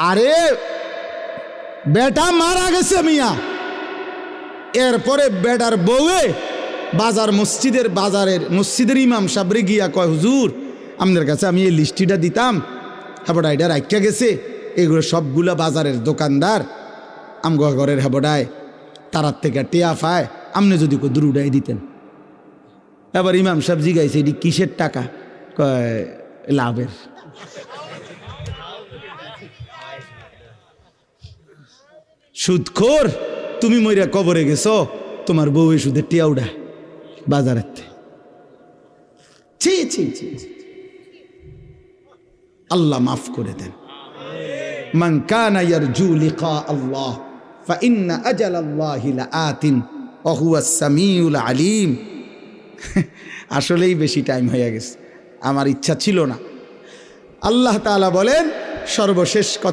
আরে বেটা মারা গেছে মিয়া, এরপরে বেটার বউয়ে বাজার মসজিদের ইমাম সাবরে গিয়া কয়, হুজুর আপনার কাছে আমি এই লিস্টিটা দিতাম, হ্যাঁ এটা রাখা গেছে, এগুলো সবগুলা বাজারের দোকানদার আমগো ঘরের হেবডায় তারার থেকে টেয়া পায়, আপনি যদি দূর উড়াই দিতেন। এবার ইমাম সাহেব জিগাইছে এটি কিসের টাকা? কয় লাভের। সুদখোর, তুমি মইরা কবরে গেছো, তোমার বউ সুদের টিয়া উড়া বাজারের। ছি ছি ছি, আল্লাহ মাফ করে দেন। মান কানা ইয়ারজু লিকা আল্লাহ ফাইন্না আজালাল্লাহি লাআতিন ওয়া হুয়াস সামিউল আলিম। আসলেই বেশি টাইম হয়ে গেছে, আমার ইচ্ছা ছিল না। আল্লাহ তাআলা বলেন সর্বশেষ কথা